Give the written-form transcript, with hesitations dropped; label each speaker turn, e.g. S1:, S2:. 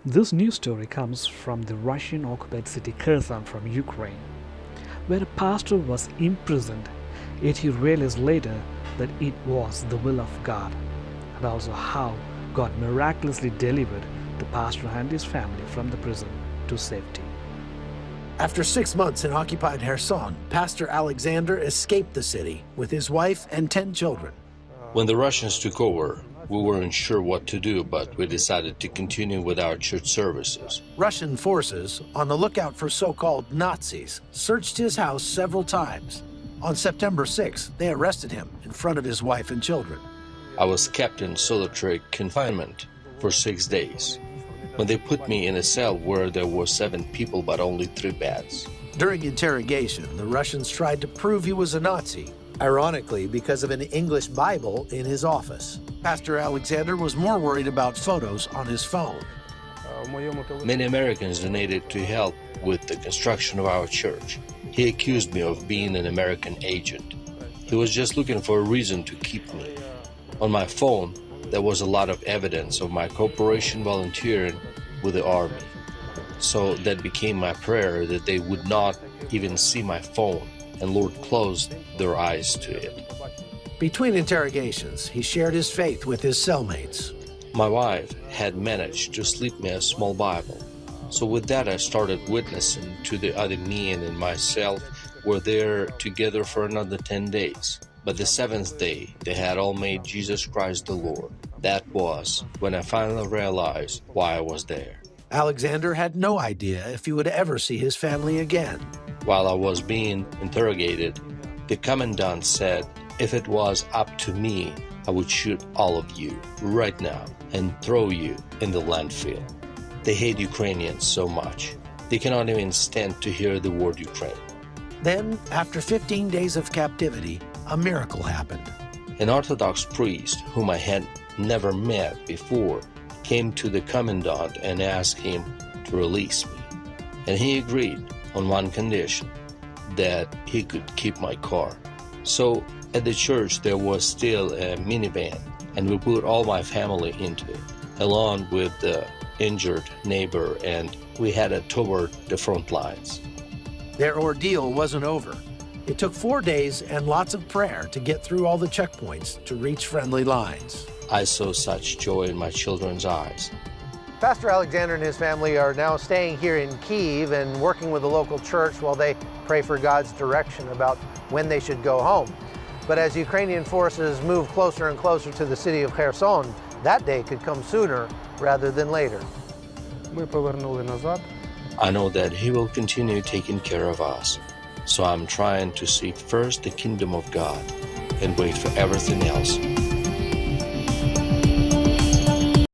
S1: This news story comes from the Russian-occupied city Kherson from Ukraine, where a pastor was imprisoned, yet he realized later that it was the will of God, and also how God miraculously delivered the pastor and his family from the prison to safety.
S2: After 6 months in occupied Kherson, Pastor Alexander escaped the city with his wife and 10 children.
S3: When the Russians took over, we weren't sure what to do, but we decided to continue with our church services.
S2: Russian forces, on the lookout for so-called Nazis, searched his house several times. On September 6th, they arrested him in front of his wife and children.
S3: I was kept in solitary confinement for 6 days. When they put me in a cell where there were 7 people but only 3 beds.
S2: During interrogation, the Russians tried to prove he was a Nazi, ironically because of an English Bible in his office. Pastor Alexander was more worried about photos on his phone.
S3: Many Americans donated to help with the construction of our church. He accused me of being an American agent. He was just looking for a reason to keep me. On my phone, there was a lot of evidence of my cooperation volunteering with the Army. So that became my prayer that they would not even see my phone, and Lord closed their eyes to it.
S2: Between interrogations, he shared his faith with his cellmates.
S3: My wife had managed to slip me a small Bible. So with that I started witnessing to the other men and myself were there together for another 10 days. But the 7th day, they had all made Jesus Christ the Lord. That was when I finally realized why I was there.
S2: Alexander had no idea if he would ever see his family again.
S3: While I was being interrogated, the commandant said, if it was up to me, I would shoot all of you right now and throw you in the landfill. They hate Ukrainians so much. They cannot even stand to hear the word Ukraine.
S2: Then, after 15 days of captivity, a miracle happened.
S3: An Orthodox priest, whom I had never met before, came to the commandant and asked him to release me. And he agreed on one condition, that he could keep my car. So at the church there was still a minivan, and we put all my family into it, along with the injured neighbor, and we headed toward the front lines.
S2: Their ordeal wasn't over. It took 4 days and lots of prayer to get through all the checkpoints to reach friendly lines.
S3: I saw such joy in my children's eyes.
S4: Pastor Alexander and his family are now staying here in Kyiv and working with the local church while they pray for God's direction about when they should go home. But as Ukrainian forces move closer and closer to the city of Kherson, that day could come sooner rather than later.
S3: I know that He will continue taking care of us, so I'm trying to seek first the kingdom of God and wait for everything else